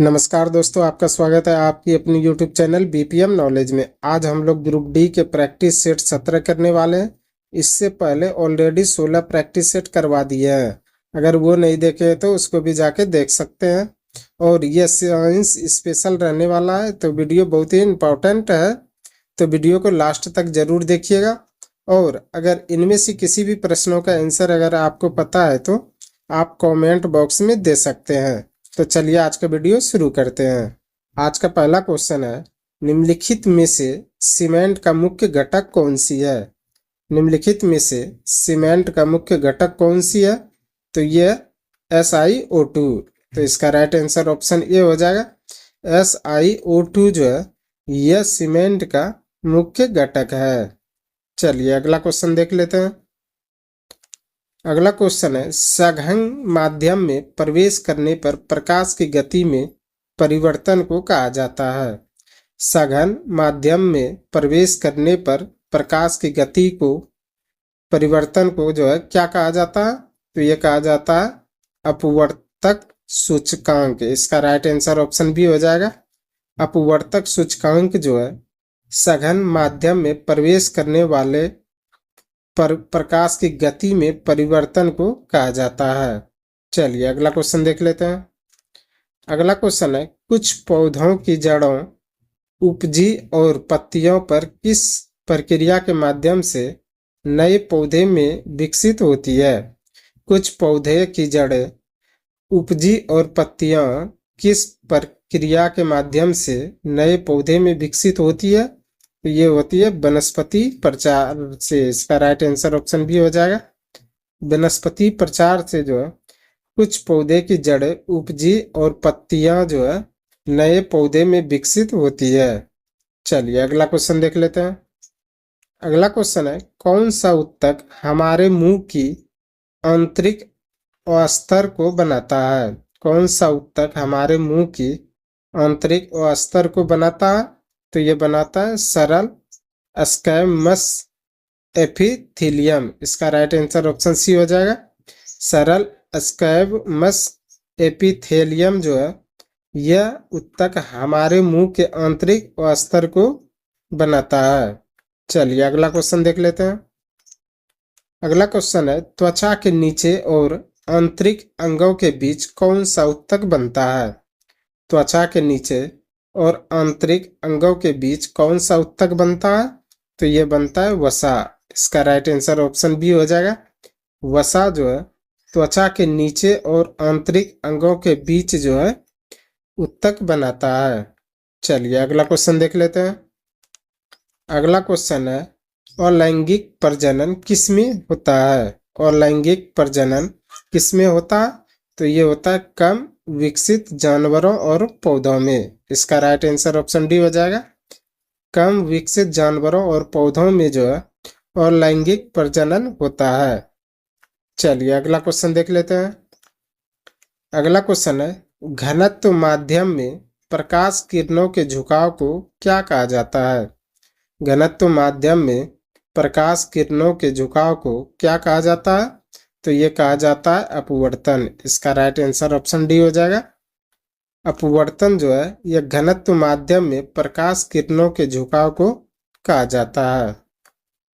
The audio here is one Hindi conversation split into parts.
नमस्कार दोस्तों, आपका स्वागत है आपकी अपनी यूट्यूब चैनल बीपीएम नॉलेज में। आज हम लोग ग्रुप डी के प्रैक्टिस सेट 17 करने वाले हैं। इससे पहले ऑलरेडी 16 प्रैक्टिस सेट करवा दिए हैं। अगर वो नहीं देखे तो उसको भी जाके देख सकते हैं। और ये साइंस स्पेशल रहने वाला है, तो वीडियो बहुत ही इम्पोर्टेंट है, तो वीडियो को लास्ट तक जरूर देखिएगा। और अगर इनमें से किसी भी प्रश्नों का आंसर अगर आपको पता है तो आप कमेंट बॉक्स में दे सकते हैं। तो चलिए आज का वीडियो शुरू करते हैं। आज का पहला क्वेश्चन है, निम्नलिखित में से सीमेंट का मुख्य घटक कौन सी है? निम्नलिखित में से सीमेंट का मुख्य घटक कौन सी है? तो ये SiO2। तो इसका राइट आंसर ऑप्शन ए हो जाएगा। SiO2 जो है यह सीमेंट का मुख्य घटक है। चलिए अगला क्वेश्चन देख लेते हैं। अगला क्वेश्चन है, सघन माध्यम में प्रवेश करने पर प्रकाश की गति में परिवर्तन को कहा जाता है। सघन माध्यम में प्रवेश करने पर प्रकाश की गति को परिवर्तन को जो है क्या कहा जाता है? तो यह कहा जाता है अपवर्तक सूचकांक। इसका राइट आंसर ऑप्शन बी हो जाएगा। अपवर्तक सूचकांक जो है सघन माध्यम में प्रवेश करने वाले प्रकाश की गति में परिवर्तन को कहा जाता है। चलिए अगला क्वेश्चन देख लेते हैं। अगला क्वेश्चन है, कुछ पौधों की जड़ों, उपजी और पत्तियों पर किस प्रक्रिया के माध्यम से नए पौधे में विकसित होती है? कुछ पौधे की जड़ें, उपजी और पत्तियां किस प्रक्रिया के माध्यम से नए पौधे में विकसित होती है? तो ये होती है वनस्पति प्रचार से। इसका राइट आंसर ऑप्शन भी हो जाएगा। वनस्पति प्रचार से जो है कुछ पौधे की जड़ें, उपजी और पत्तियां जो है नए पौधे में विकसित होती है। चलिए अगला क्वेश्चन देख लेते हैं। अगला क्वेश्चन है, कौन सा ऊतक हमारे मुंह की आंतरिक अस्तर को बनाता है? कौन सा ऊतक हमारे मुंह की आंतरिक अस्तर को बनाता है? तो ये बनाता है सरल स्क्वैमस एपिथेलियम। इसका राइट आंसर ऑप्शन सी हो जाएगा। सरल स्क्वैमस एपिथेलियम जो है यह ऊतक हमारे मुंह के आंतरिक अस्तर को बनाता है। चलिए अगला क्वेश्चन देख लेते हैं। अगला क्वेश्चन है, त्वचा के नीचे और आंतरिक अंगों के बीच कौन सा ऊतक बनता है? त्वचा के नीचे और आंतरिक अंगों के बीच कौन सा ऊतक बनता है? तो ये बनता है वसा। इसका राइट आंसर ऑप्शन बी हो जाएगा। वसा जो है त्वचा के नीचे और आंतरिक अंगों के बीच जो है ऊतक बनाता है। चलिए अगला क्वेश्चन देख लेते हैं। अगला क्वेश्चन है, अलैंगिक प्रजनन किसमें होता है? अलैंगिक प्रजनन किसमें होता है? तो ये होता है कम विकसित जानवरों और पौधों में। इसका राइट आंसर ऑप्शन डी हो जाएगा। कम विकसित जानवरों और पौधों में जो है अलैंगिक प्रजनन होता है। चलिए अगला क्वेश्चन देख लेते हैं। अगला क्वेश्चन है, घनत्व माध्यम में प्रकाश किरणों के झुकाव को क्या कहा जाता है? घनत्व माध्यम में प्रकाश किरणों के झुकाव को क्या कहा जाता है? तो ये कहा जाता है अपवर्तन। इसका राइट आंसर ऑप्शन डी हो जाएगा। अपवर्तन जो है यह घनत्व माध्यम में प्रकाश किरणों के झुकाव को कहा जाता है।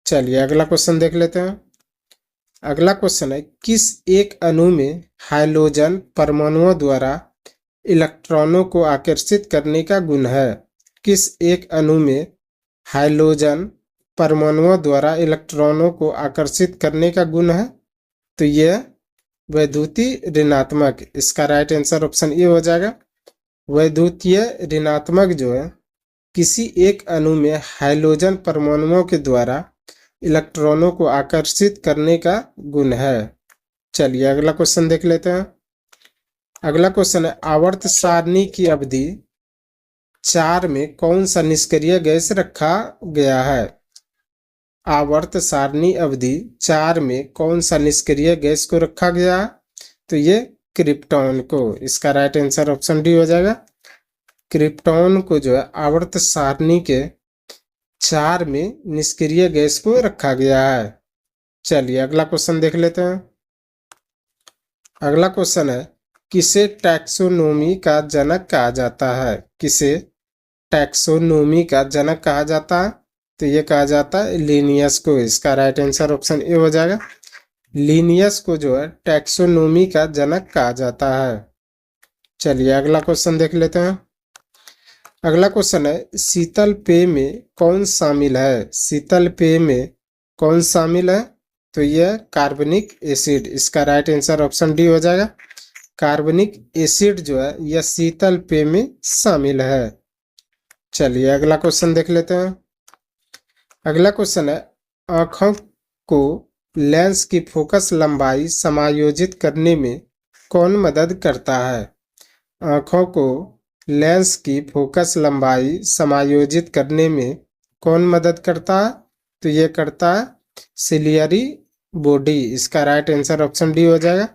चलिए अगला क्वेश्चन देख लेते हैं। अगला क्वेश्चन है, किस एक अणु में हाइड्रोजन परमाणुओं द्वारा इलेक्ट्रॉनों को आकर्षित करने का गुण है? किस एक अणु में हाइड्रोजन परमाणुओं द्वारा इलेक्ट्रॉनों को आकर्षित करने का गुण है? तो यह वैद्युतीय ऋणात्मक। इसका राइट आंसर ऑप्शन ए हो जाएगा। वैद्युतीय ऋणात्मक जो है किसी एक अणु में हाइड्रोजन परमाणुओं के द्वारा इलेक्ट्रॉनों को आकर्षित करने का गुण है। चलिए अगला क्वेश्चन देख लेते हैं। अगला क्वेश्चन है, आवर्त सारणी की अवधि 4 में कौन सा निष्क्रिय गैस रखा गया है? आवर्त सारणी अवधि 4 में कौन सा निष्क्रिय गैस को रखा गया है? तो ये क्रिप्टॉन को। इसका राइट आंसर ऑप्शन डी हो जाएगा। क्रिप्टॉन को जो है आवर्त सारणी के 4 में निष्क्रिय गैस को रखा गया है। चलिए अगला क्वेश्चन देख लेते हैं। अगला क्वेश्चन है, किसे टैक्सोनोमी का जनक कहा जाता है? किसे टैक्सोनोमी का जनक कहा जाता है? तो ये कहा जाता है लिनियस को। इसका राइट आंसर ऑप्शन ए हो जाएगा। लिनियस को जो है टैक्सोनोमी का जनक कहा जाता है। चलिए अगला क्वेश्चन देख लेते हैं। अगला क्वेश्चन है शीतल पेय में कौन शामिल है? शीतल पेय में कौन शामिल है? तो यह कार्बनिक एसिड। इसका राइट आंसर ऑप्शन डी हो जाएगा। कार्बनिक एसिड जो है यह शीतल पेय में शामिल है। चलिए अगला क्वेश्चन देख लेते हैं। अगला क्वेश्चन है आंखों को लेंस की फोकस लंबाई समायोजित करने में कौन मदद करता है? आंखों को लेंस की फोकस लंबाई समायोजित करने में कौन मदद करता है? तो ये करता है सिलियरी बॉडी। इसका राइट आंसर ऑप्शन डी हो जाएगा।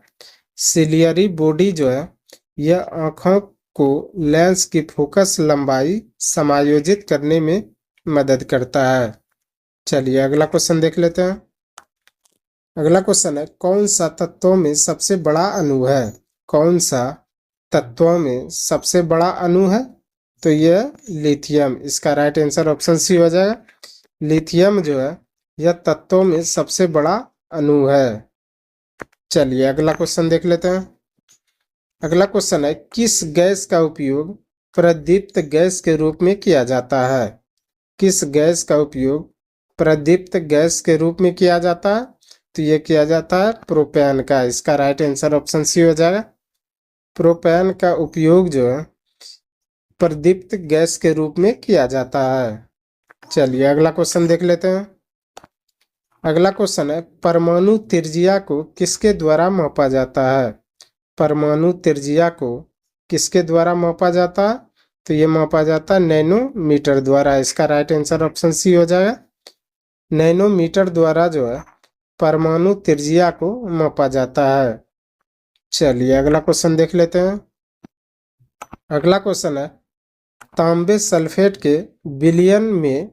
सिलियरी बॉडी जो है यह आंखों को लेंस की फोकस लंबाई समायोजित करने में मदद करता है। चलिए अगला क्वेश्चन देख लेते हैं। अगला क्वेश्चन है कौन सा तत्वों में सबसे बड़ा अणु है? कौन सा तत्वों में सबसे बड़ा अणु है? तो यह लिथियम। इसका राइट आंसर ऑप्शन सी हो जाएगा। लिथियम जो है यह तत्वों में सबसे बड़ा अणु है। चलिए अगला क्वेश्चन देख लेते हैं। अगला क्वेश्चन है किस गैस का उपयोग प्रदीप्त गैस के रूप में किया जाता है? किस गैस का उपयोग प्रदीप्त गैस के रूप में किया जाता है? तो यह किया जाता है प्रोपेन का। इसका राइट आंसर ऑप्शन सी हो जाएगा। प्रोपेन का उपयोग जो है प्रदीप्त गैस के रूप में किया जाता है। चलिए अगला क्वेश्चन देख लेते हैं। अगला क्वेश्चन है परमाणु त्रिज्या को किसके द्वारा मापा जाता है? परमाणु त्रिज्या को किसके द्वारा मापा जाता है? तो ये मापा जाता है नैनोमीटर द्वारा। इसका राइट आंसर ऑप्शन सी हो जाएगा। नैनोमीटर द्वारा जो है परमाणु त्रिज्या को मापा जाता है। चलिए अगला क्वेश्चन देख लेते हैं। अगला क्वेश्चन है तांबे सल्फेट के विलयन में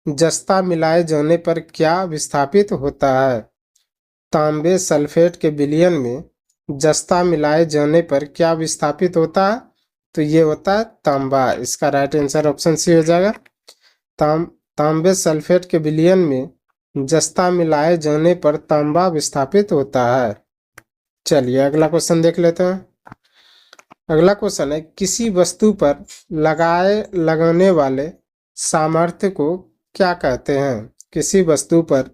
जस्ता मिलाए जाने पर क्या विस्थापित होता है? तांबे सल्फेट के विलयन में जस्ता मिलाए जाने पर क्या विस्थापित होता है? तो ये होता है तांबा। इसका राइट आंसर ऑप्शन सी हो जाएगा। तांबे सल्फेट के विलयन में जस्ता मिलाए जाने पर तांबा विस्थापित होता है। चलिए अगला क्वेश्चन देख लेते हैं। अगला क्वेश्चन है किसी वस्तु पर लगाने वाले सामर्थ्य को क्या कहते हैं? किसी वस्तु पर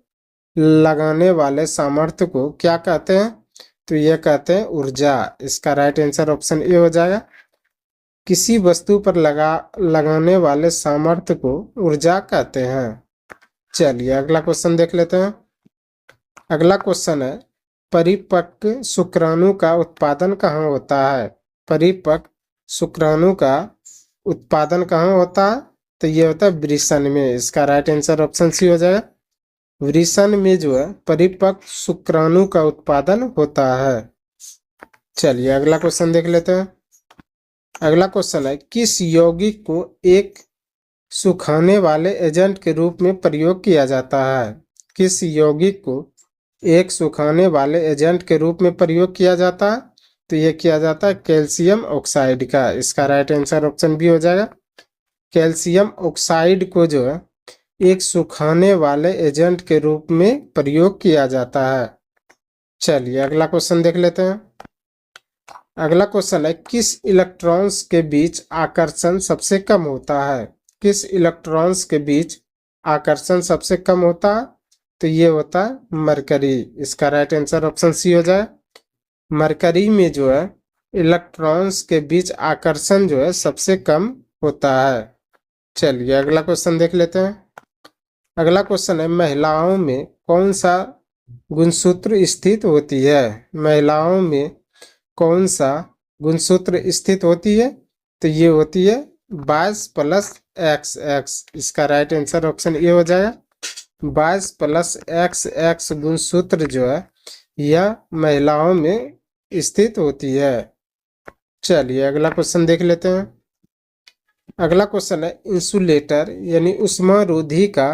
लगाने वाले सामर्थ्य को क्या कहते हैं? तो यह कहते हैं ऊर्जा। इसका राइट आंसर ऑप्शन ए हो जाएगा। किसी वस्तु पर लगाने वाले सामर्थ्य को ऊर्जा कहते हैं। चलिए अगला क्वेश्चन देख लेते हैं। अगला क्वेश्चन है परिपक्व शुक्राणु का उत्पादन कहाँ होता है? परिपक्व शुक्राणु का उत्पादन कहाँ होता है? तो ये होता है वृषण में। इसका राइट आंसर ऑप्शन सी हो जाएगा। वृषण में जो है परिपक्व शुक्राणु का उत्पादन होता है। चलिए अगला क्वेश्चन देख लेते हैं। अगला क्वेश्चन है किस यौगिक को एक सुखाने वाले एजेंट के रूप में प्रयोग किया जाता है? किस यौगिक को एक सुखाने वाले एजेंट के रूप में प्रयोग किया जाता है? तो यह किया जाता है कैल्शियम ऑक्साइड का। इसका राइट आंसर ऑप्शन बी हो जाएगा। कैल्शियम ऑक्साइड को जो है एक सुखाने वाले एजेंट के रूप में प्रयोग किया जाता है। चलिए अगला क्वेश्चन देख लेते हैं। अगला क्वेश्चन है किस इलेक्ट्रॉन्स के बीच आकर्षण सबसे कम होता है? किस इलेक्ट्रॉन्स के बीच आकर्षण सबसे कम होता है? तो ये होता है मरकरी। इसका राइट आंसर ऑप्शन सी हो जाए। मरकरी में जो है इलेक्ट्रॉन्स के बीच आकर्षण जो है सबसे कम होता है। चलिए अगला क्वेश्चन देख लेते हैं। अगला क्वेश्चन है महिलाओं में कौन सा गुणसूत्र स्थित होती है? महिलाओं में कौन सा गुणसूत्र स्थित होती है? तो ये होती है 22+XX। इसका राइट आंसर ऑप्शन ए हो जाएगा। 22+XX गुणसूत्र जो है यह महिलाओं में स्थित होती है। चलिए अगला क्वेश्चन देख लेते हैं। अगला क्वेश्चन है इंसुलेटर यानी उष्मारोधी का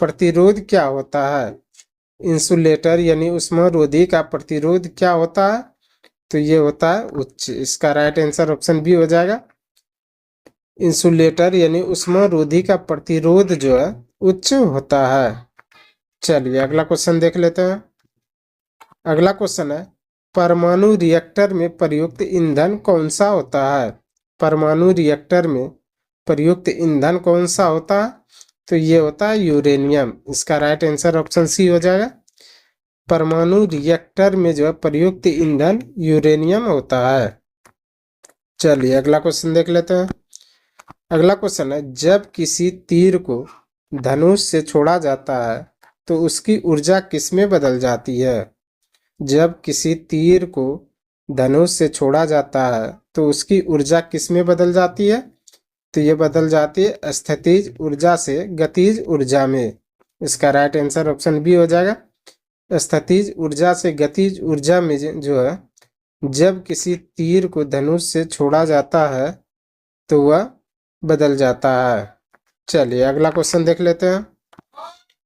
प्रतिरोध क्या होता है? इंसुलेटर यानी उष्मारोधी का प्रतिरोध क्या होता है? तो ये होता है उच्च। इसका राइट आंसर ऑप्शन बी हो जाएगा। इंसुलेटर यानी उष्मारोधी का प्रतिरोध जो है उच्च होता है। चलिए अगला क्वेश्चन देख लेते हैं। अगला क्वेश्चन है, परमाणु रिएक्टर में प्रयुक्त ईंधन कौन सा होता है? परमाणु रिएक्टर में प्रयुक्त ईंधन कौन सा होता है? तो ये होता है यूरेनियम। इसका राइट आंसर ऑप्शन सी हो जाएगा। परमाणु रिएक्टर में जो है प्रयुक्त ईंधन यूरेनियम होता है। चलिए अगला क्वेश्चन देख लेते हैं। अगला क्वेश्चन है, जब किसी तीर को धनुष से छोड़ा जाता है तो उसकी ऊर्जा किस में बदल जाती है? जब किसी तीर को धनुष से छोड़ा जाता है तो उसकी ऊर्जा किस में बदल जाती है? तो ये बदल जाती है स्थितिज ऊर्जा से गतिज ऊर्जा में। इसका राइट आंसर ऑप्शन बी हो जाएगा। स्थितिज ऊर्जा से गतिज ऊर्जा में जो है, जब किसी तीर को धनुष से छोड़ा जाता है तो वह बदल जाता है। चलिए अगला क्वेश्चन देख लेते हैं।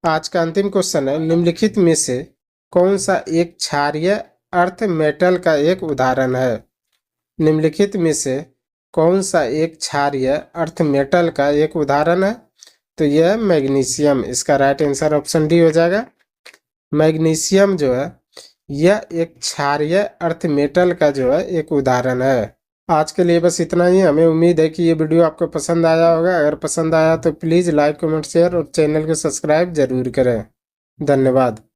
आज का अंतिम क्वेश्चन है, निम्नलिखित में से कौन सा एक क्षारीय अर्थ मेटल का एक उदाहरण है? निम्नलिखित में से कौन सा एक क्षारीय अर्थ मेटल का एक उदाहरण है? तो यह है मैग्नीशियम। इसका राइट आंसर ऑप्शन डी हो जाएगा। मैग्नीशियम जो है यह एक क्षारीय अर्थ मेटल का जो है एक उदाहरण है। आज के लिए बस इतना ही। हमें उम्मीद है कि ये वीडियो आपको पसंद आया होगा। अगर पसंद आया तो प्लीज़ लाइक कमेंट शेयर और चैनल को सब्सक्राइब जरूर करें। धन्यवाद।